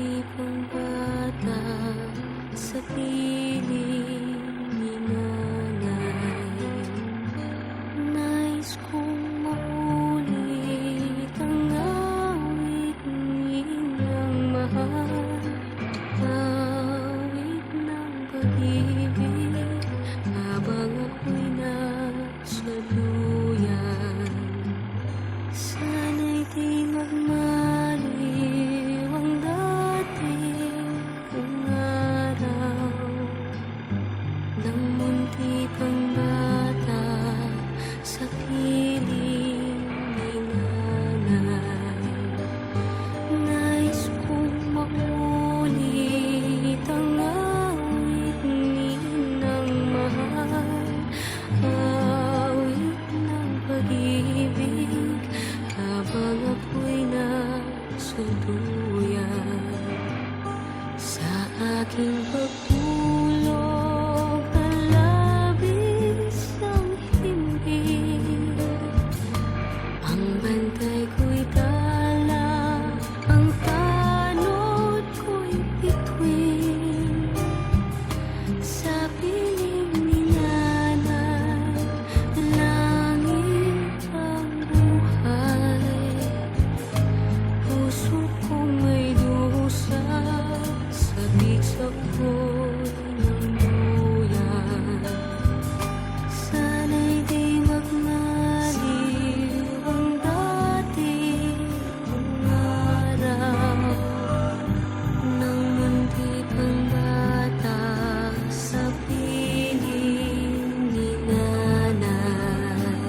munti pang bata sa piling ni nanay, nais kong maulit ang awit nilang mahal, awit ng pag-ibig habang ako'y nasa luyan. Sana'y di magmaliw ang dating kong araw nang munti pang bata sa piling ni nanay. Nais kong maulit ang awit ninang mahal, awit ng pag-ibig habang ako'y nasa duyan. Sa aking pagtulog na labis ang himbing, ang bantay ko'y tala, ang tanod ko'y bituin. Sa piling ni nanay, langit ang buhay. Puso kong may dusa, sabik sa buhay ng duyan. Sana'y di magmaliw ang dating kong araw nang munti pang bata sa piling ni nanay.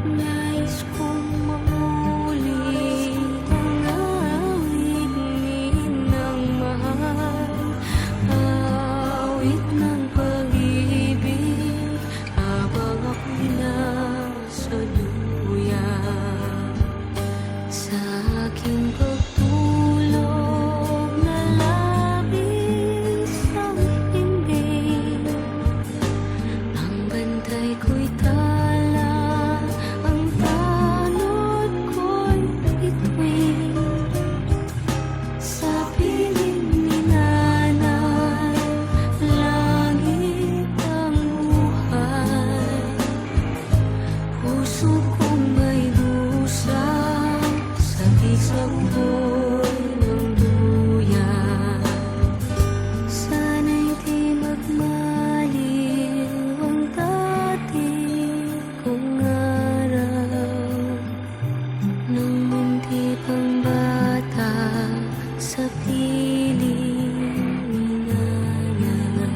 Nais kong maulit ang awit ninang mahal, awit ng pag-ibig habang ako'y nasa duyan. Sa aking pagtulog na labis ang himbing, ang bantay ko'y tala, ang tanod ko'y bituin. Sa piling ni nanay, langit ang buhay. Puso kong may dusa, sabik sa buhay ng duyan. Sana'y di magmaliw ang dating kong araw nang munti pang bata sa piling ni nanay.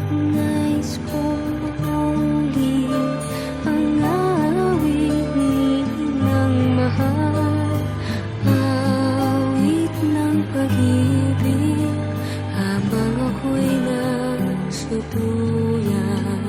Nais kong maulit ang awit ninang mahal, awit ng pag-ibig habang ako'y nasa duyan.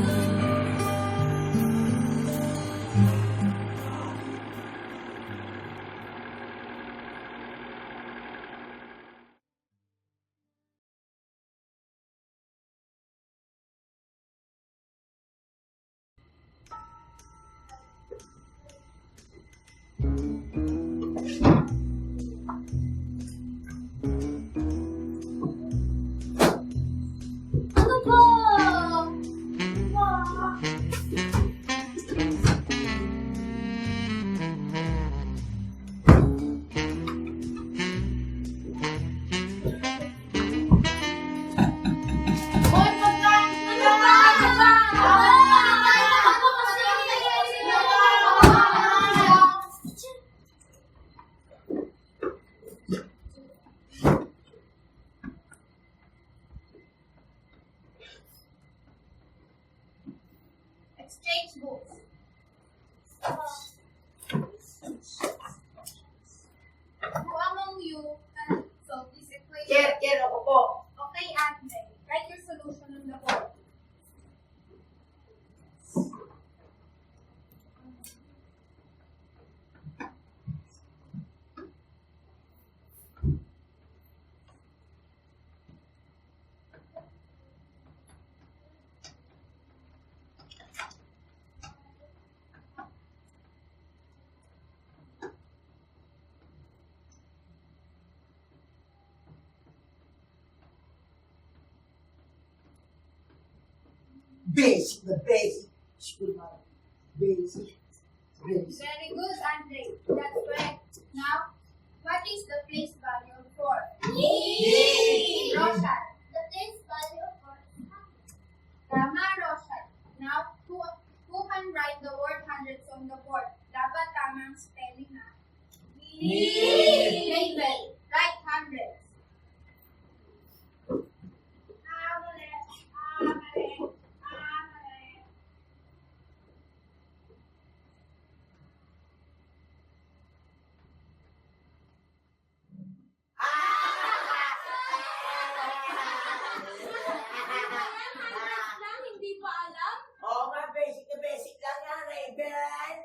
Ano ba? Hoy, pagkain mo na ba? Exchange books. Who among you can solve this equation? Quiero, opo. Okay, Andre. Write your solution on the board. Basic na basic. School na. Basic. Basic. Very good, Andre. That's correct. Now, what is the place value of 4? Roshan. The place value of 4 is 100. Tama, Roshan. Now, who can write the word hundreds on the board? Dapat tamang spelling na. Label. Write hundreds. Hindi pa alam? Oo nga, basic na basic lang yan, Raven.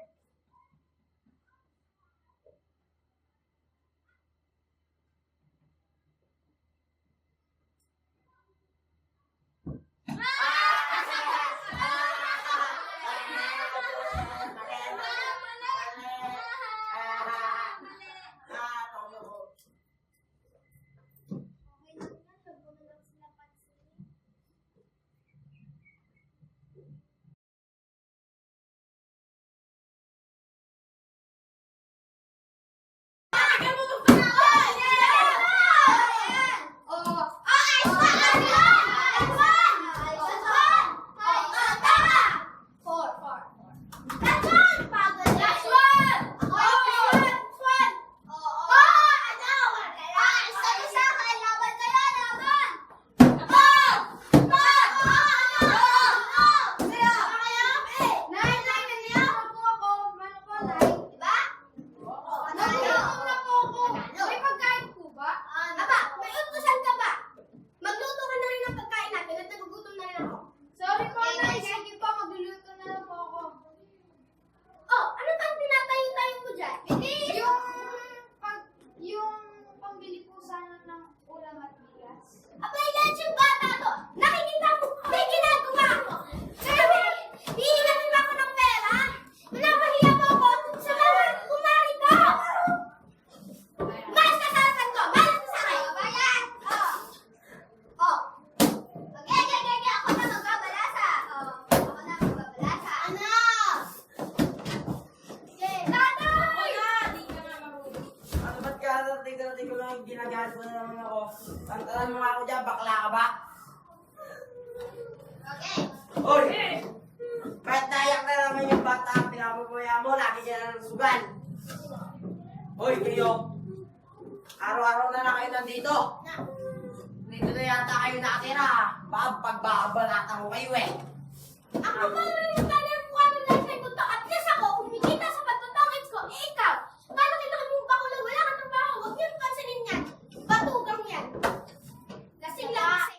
Sorry po, Nay. Sige po, magluluto na lang po ako. Oh, ano bang tinatayo-tayo mo dyan? Yung pambili po sana ng ulam at bigas. Abay, yan yung bata to. Nakikita mo, may ginagawa ko. Sabi, hihinganin mo ako ng pera. Pinapahiya mo ako sa mga kumari ko. Malas ka sa akin ko. Malas ka sa akin. Bayan. Oh. Okay. Ako na magbabalasa. Ako na magbabalasa. Ano? Okay. Tatay! Ano ba't karating ko lang ginagamit mo na naman ako? Tantanan mo nga ako dyan, bakla ka ba? Okay. Hoy! Kahit nayak na naman yung bata ang pinapabuya mo, lagi dyan na nasugan. Hoy, kayo! Araw-araw na lang kayo nandito. Dito na yata kayo nakatira. Baka pagbabalatan mo kayo eh. Ako pa naman yung talim ko ano lang sa ito. At least ako, kumikita sa patutangit ko. Eh ikaw, paano kailangan mong bakulang wala ka trabaho? Huwag niyo pansinin yan. Batugang yan. Lasing lang kasi.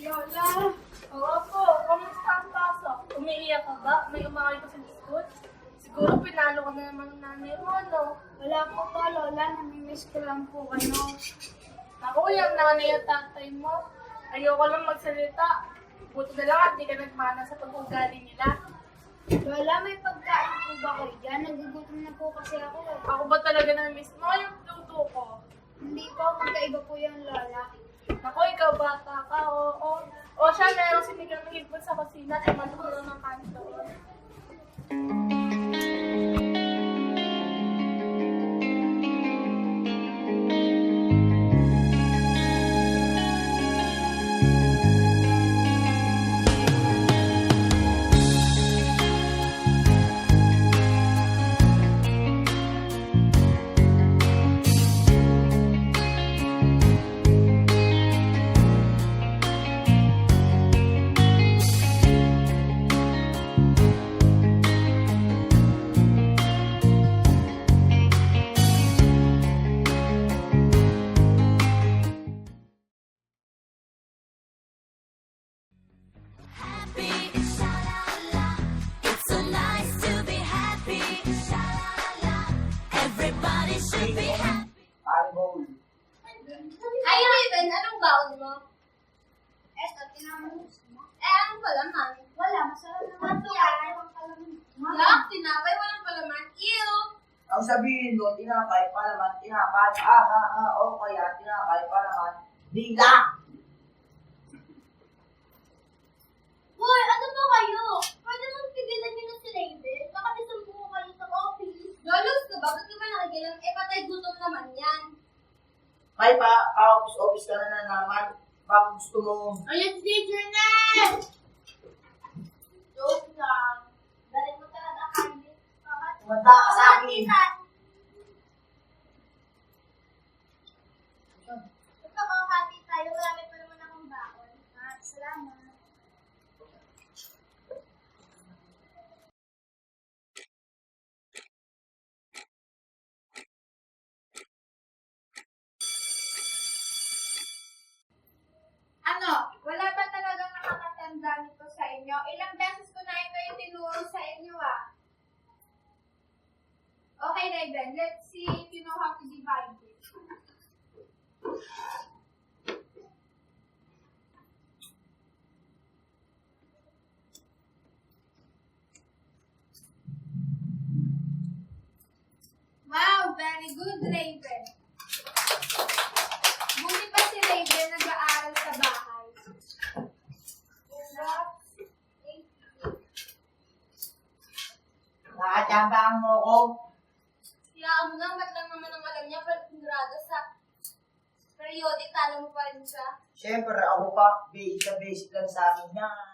Lola, oo po. Kamusta ang pasok? Umiiyak ka ba? May umakay ka sa school? Siguro pinalo ka na naman ng nanay mo, no? Wala po po, Lola. Namimiss ko lang po kayo. Ako, yung nanay at tatay mo. Ayoko lang magsalita. Buti na lang at di ka nagmana sa pag-ugali nila. Lola, may pagkain po ba kayo dyan? Nagugutom na po kasi ako. Ako ba talaga na-miss mo yung luto ko? Hindi po, magkaiba po yung Lola. Ako, ikaw bata ka, oo. O siya, meron sinigang na hipon sa kusina. Ay, matulong ng kanto. palaman. Wala, masarap naman to. Walang palaman. Yak, tinapay, walang palaman. Ew! Ang sabihin mo, tinapay, palaman, tinapay, o kaya tinapay, palaman, dila. Hoy, ano ba kayo? Pwede mong pigilan nyo na si Raven? Baka nisumbong kayo sa office. Lolos ka ba? Ba't ka ba nakikilang? Eh, patay gutom naman yan. May pa-office ka na naman. Baka gusto mo. Ayun, teacher Ned! Joke lang. Galing mo talaga, Candy. Tumanda ka sa akin. Ito ko, happy tayo. Marami pa naman akong baon. Salamat. Ano? Wala ba talagang nakakatanda nito sa inyo? Ilang beses ko na ito yung tinuro sa inyo ah. Okay, Raven. Let's see if you know how to divide it. Wow, very good, Raven. Buti pa si Raven nag-aaral sa bahay. Nakatiyabang mo ko. Kaya mo na, ba't lang naman ang alam niya, pero sigurado sa periodic, talo mo pa rin siya. Siyempre, ako pa, basic lang sa akin yan.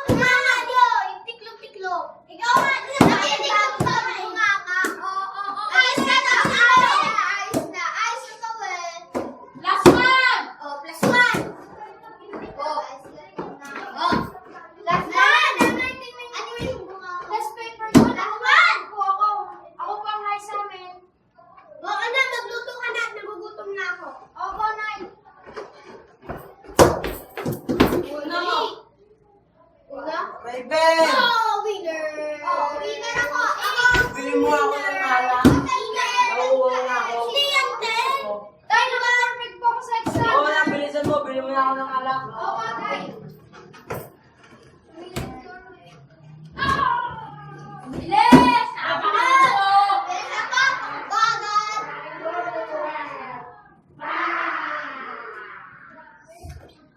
Bunganga nyo! Yung tiklop-tiklop. Ikaw nga! Nakitiklop ka ng bunganga. Oo. Ayos na to! Ayos na to eh. Last one! Oh, plus one. Oh. Oh. Last one. Ano yung bunganga? Last paper ko. Last one. Ako pang high sa amin. Oo na, magluto ka na. Nagugutom na ako. Opo, Nay. No. Una? Raven! Oh, winner! Oh, winner ako! Bili mo ako ng alak. Nauuwa na ako. Hindi yan, Ted! Tayo na ba perfect po ako sa exam? Oo na, bilisan mo. Bili mo na ako ng alak. Oo, Tay. Bilis! Bilis ako! Bagal!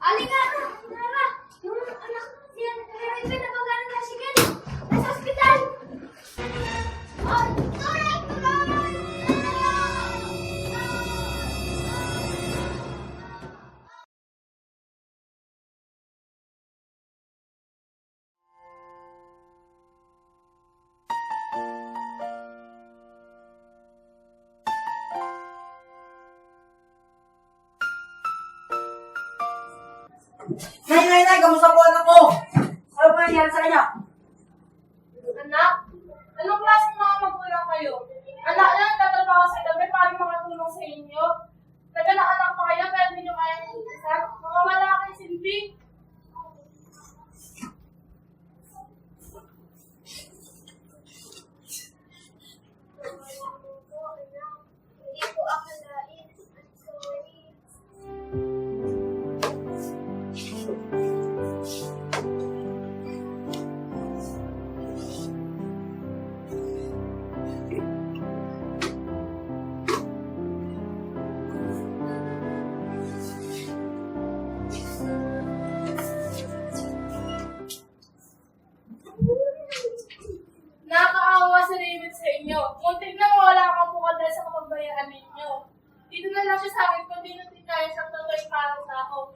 Alika! Nara! Yung anak si Raven na pagano na si Ken. Nasa ospital! Oh, tuloy! Nay, kamusta po anak ko? Ano ba nangyari sa kanya? Anak, anong klaseng mga magulang kayo? Anak na nagtatrabaho sa gabi, paano makatulong sa inyo? Nagkaanak pa kayo, pero hindi nyo kaya mag-isa. Mga wala kayo silbi. Hindi ko akalain. I'm sorry. Nakakaawa si Raven sa inyo. Muntik na mawala ka po dahil sa kapagbayaan ninyo. Dito na lang siya sa akin kung di natin kaya siyang tuloy parang tao.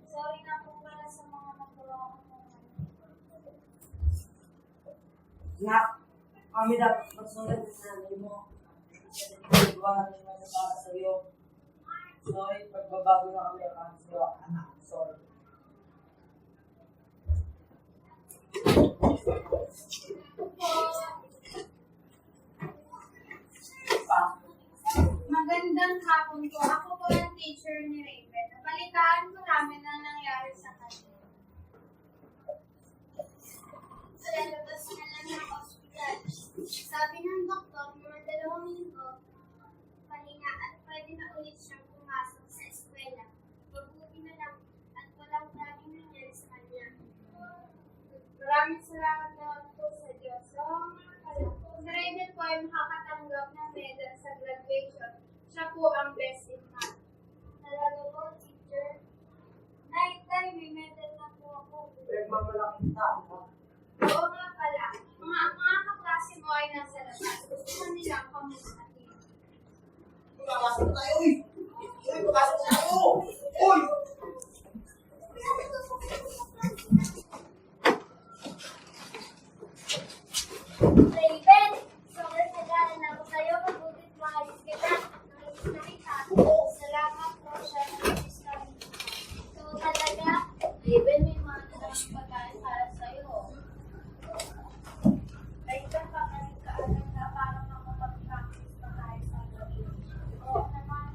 Sorry na po pala sa mga nagawa ko. Nak, kami dapat magsunod sa nanay mo. Gawa natin naman para sa iyo. Sorry, pagbabago na kami ang sa'yo, anak. Sorry. Magandang hapon po. Ako po ang teacher ni Raven. Napalitaan ko namin ang nangyari sa kanya. Lalabas na lang ng ospital. Sabi ng doktor, mga 2 linggo, pahinga at pwede na ulit siyang pumasok sa eskwela. Mabuti na lang at walang daming nangyari sa kanya. Maraming salamat naman po sa Diyos. So, si Raven po ay makakatanggap ng medal sa graduation. Siya po ang best in math. Talaga po, teacher. Night time, may medal na po ako. Nagmamalaking tao. Oo nga pala. Mga kaklase mo ay nasa labas. Gusto ko nilang kamustahin. Papasok na tayo, uy! Uy, papasok na tayo! Uy! Raven, sobrang nagalan ako sa'yo. Mabutit maayos kita. Nangis na kita. Salamat po siya. Nangis na kita. So talaga, Raven, may mga talagang pagkain para sa'yo. Raven, pakalit ka alam na para makapag-practice na tayo sa gabi. Oo naman.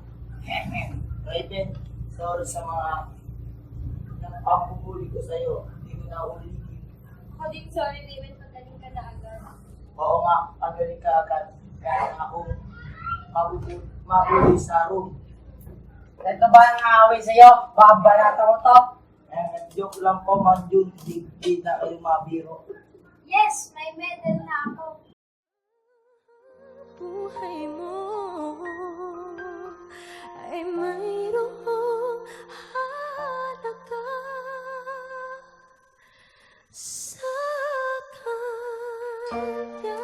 Raven, sorry sa mga pampuhuli ko sa'yo. Hindi ko na ulitin. Ako din, sorry Raven, pagaling ka na agad. Oo nga, pagaling ka agad. Kaya ako mabuli sa room. Ito ba ang aaway sa'yo? Babanata mo to? Joke lang po, Ma'am June. Di na kayo mabiro. Yes, may medal na ako. Buhay mo ay mayroong halaga sa kanya.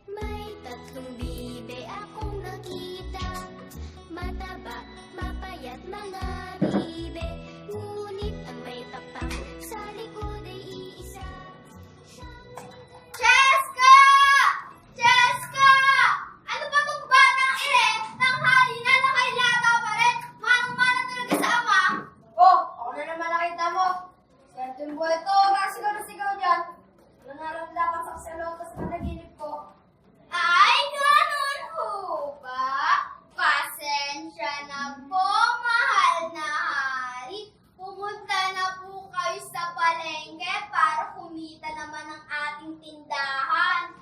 May 3 bibe akong nakita. Mataba, mapayat mga bibe. Ngunit ang may tapak sa likod ay iisa. Cheska! Cheska! Ano ba kung batang ire? Tanghali na nakailata pa rin. Manong-mana talaga sa ama. Oh, ako na naman nakita mo. Swerte mo ito. Nakasigaw na sigaw dyan. Nanararamdaman sa kasalotas na naginip ko. Ay, ganun ho ba? Pasensya na po, mahal na hari. Pumunta na po kayo sa palengke para kumita naman ng ating tindahan.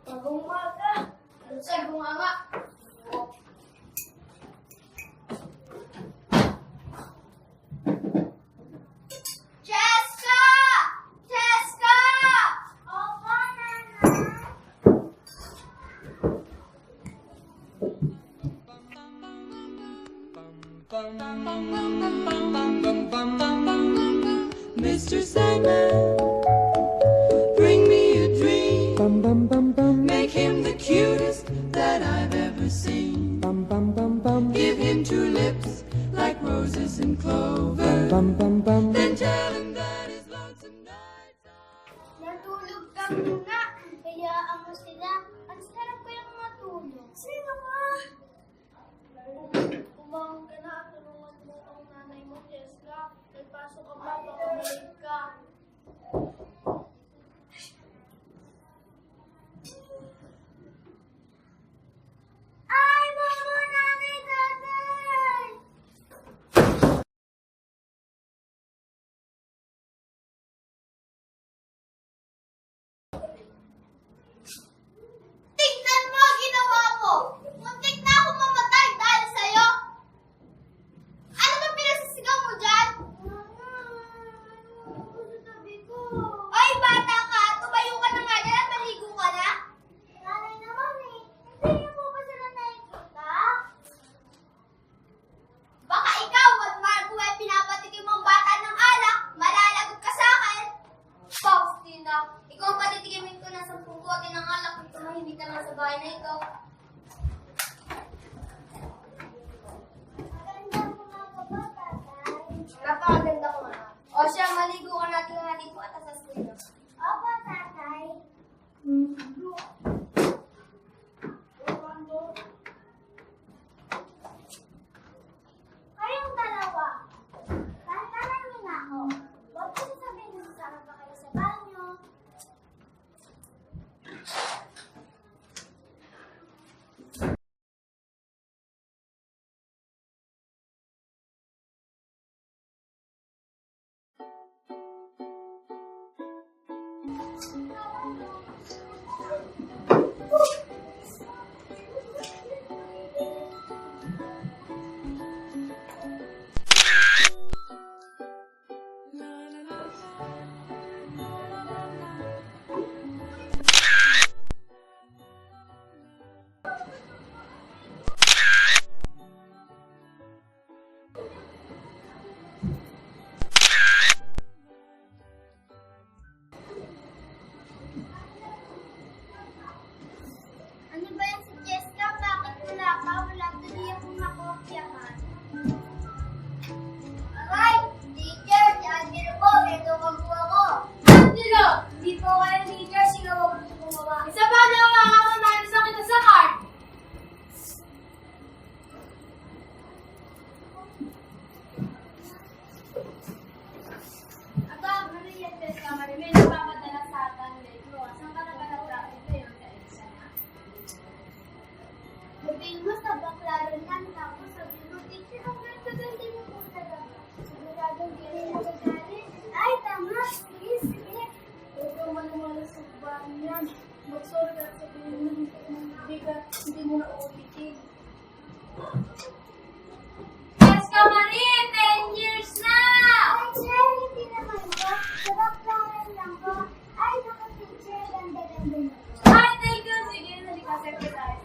Pag-umaga. Ano sa bunganga? Cheska! Cheska! Opo, Nana. Mr. Sandman, bring me a dream. Make him the cutest that I've ever seen. Give him 2 lips like roses and clover. Then tell him that his lonesome nights are. Natulog ka muna. Hayaan mo sila. Ang sarap ko yung matulog. Sino ka? Umahon ka na at tulungan mo ang nanay mo, Cheska. Nagpasok ka ba? Baka balik ka. Ay, mama, nanay, tatay! Tingnan mo ang ginawa mo! Muntik na ako mamatay dahil sa'yo! Ano ba pinasisigaw mo dyan? Ano ba yan si Jessica? Bakit wala ka? Wala tuloy akong makopyahan. Aray! Teacher! Si Angelo po! May tukang po ako! Angelo! Hindi po kayo teacher. Sino po gumawa? Isa pa na makakamanan sa kita sa card! Aba, Maria Jessica Marie, may nagpapadala sa atin dito. Saan ka nagpapalapit ito yung sa EDSA na? Sabihin mo sa baklaran lang, tapos sabihin mo, teacher, ang ganda-ganda mo po talaga. Siguradong di rin nagagalit. Ay, tama, sige, sige. Huwag kang manumala sa bahan yan. Mag-sorry ka, sabihin mo, hindi mo na uulitin. Jessica Marie, 10 years na! Ay, sir, hindi naman po. Sa baklaran lang po. Ay, naku, teacher, ganda-ganda mo. Ay, thank you. Sige, halika, secretary.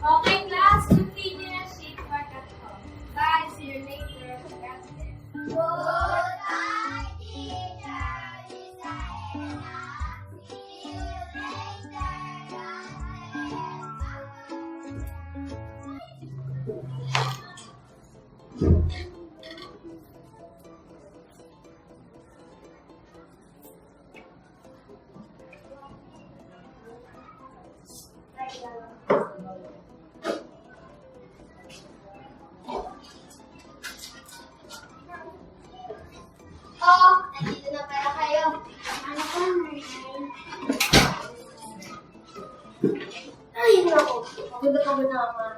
Okay, class, continue na sheet work at home. Bye, see you later. Goodbye, teacher. Lisa and see you Oh, nandito na pala kayo. Ano ka, Marinay? Ay, naku. Pagod na naman.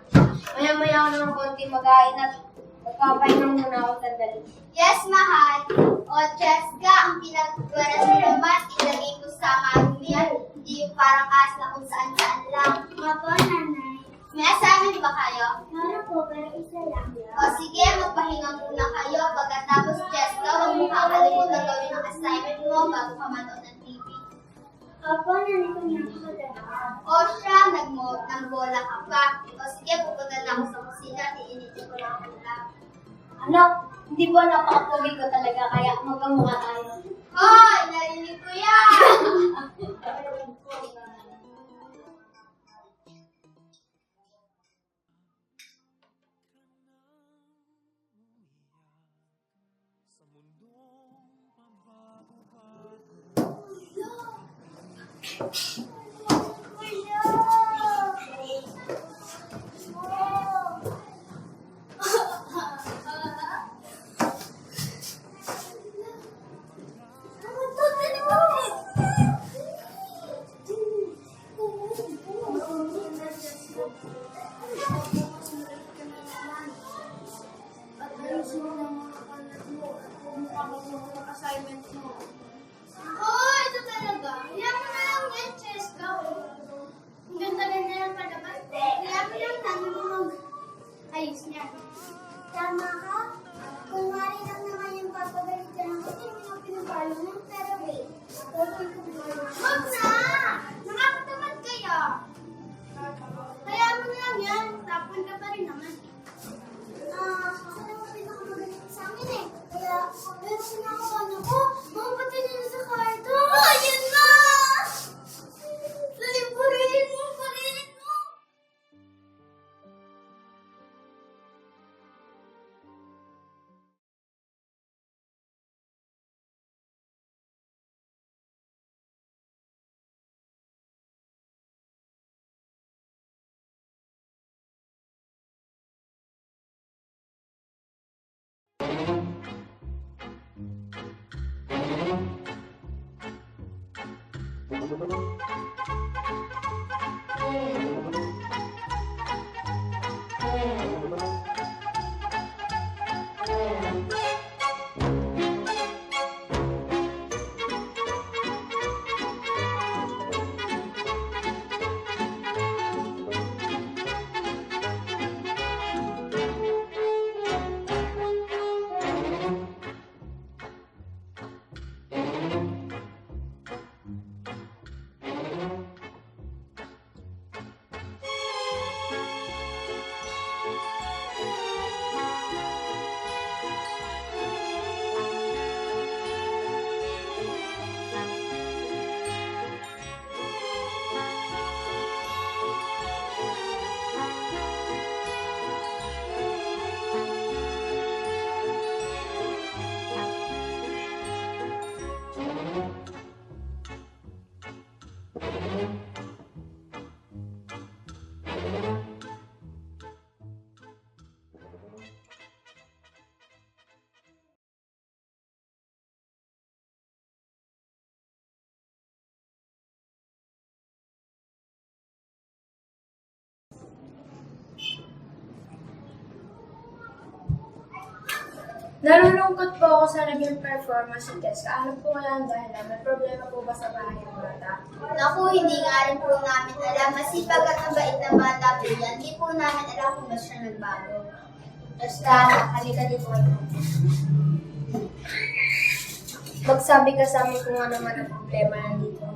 Maya-maya ako ng konti mag-ain at magpapahinga muna ako sandali. Yes, mahal. O, Jessica, ang pinagkukuran mo naman, ilagay ko sa manual yan. Hindi yung parang kas na kung saan-saan lang. Opo, nanay. May assignment ba kayo? Meron po, pero isa lang. O sige, magpahinga muna kayo. Pagkatapos, Jessica, huwag mo kakalimutan gawin ang assignment mo bago ka manood ng TV. Opo, nanay ko niya ako O siya, nag-move ng bola ka pa. O sige, pupunta na ako sa kusina. Iinitin ko lang ang ulam. Ano? Hindi po napakapugi ko talaga, kaya magkamukha tayo. Hoy! Narinig ko yan! Assignment mo. Oh, ito talaga. Hayaan mo na lang yan, Cheska. Ang ganda-ganda ng palabas. Hayaan mo lang namin mag-ayos niya. Tama ka. Kung mali lang naman yung papagalitan ako, hindi mo na pinapalo ng pero wait. Huwag na! Nakakatamad kaya. Hayaan mo na lang yan. Tapon ka pa rin naman. Ako naman pinakamagaling sa amin eh. Kaya, meron sinakawa na ko. Mga pati nila sa kwarto. Ayun na! Purihin mo! Purihin mo! Nalulungkot po ako sa naging performance ni Jessica. Ano po kaya ang dahilan? May problema po ba sa bahay ng bata? Naku, hindi nga rin po namin alam. Masipag at mabait na bata po yan. Hindi po namin alam kung ba siya nagbago. Basta, halika dito kayo. Magsabi ka sa amin kung ano man ang problema nandito.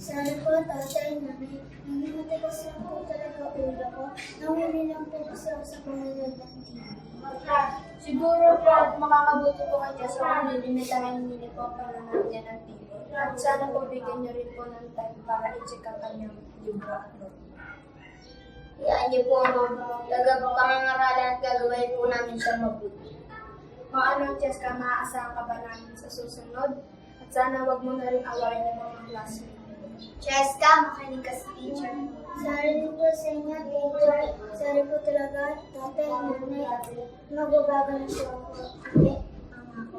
Sana po, tatay, nanay. Nangimatay kasi po talaga ulo ko. Nawili lang po kasi ako sa panonood ng TV. Siguro po, makakabuti po kay Jessica kung lilimitahin niyo po ang panonood niya ng TV. At sana po bigyan niyo rin po ng time para i-check ang kanyang libro at book. Yan niyo po, pangangaralan at gagawin po namin siya mabuti. O ano, Jessica, maaasahan ka ba namin sa susunod? At sana wag mo na rin awayin yung mga classmates. Jessica, makinig ka sa teacher. Sorry po sa inyo, teacher. Sorry po talaga, tatay, nanay. Magbabago na siya ako. Hindi, ama ko.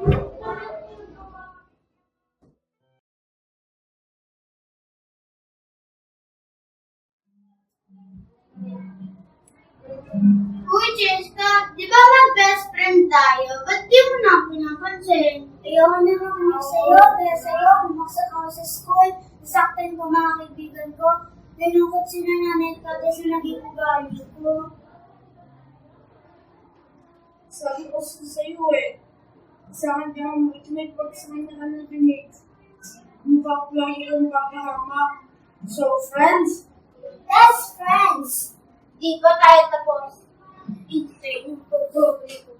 Uy, Jessica, di ba mag-best friend tayo? Ba't di mo na pinapansin? Ayoko na makinig sa'yo, kaya sa'yo, pumaksak ako sa school. Nasaktan ko mga kaibigan ko. Nalungkot sila nanay at tatay sa naging ugali ko. Sabi ko sa'yo eh. Sa akin ka mo, ito may pagsasabi na ano din eh. Mapapalagi ka mapapahamak. So, friends? Best friends! Di ba tayo tapos? Ito yung pagbabago ko.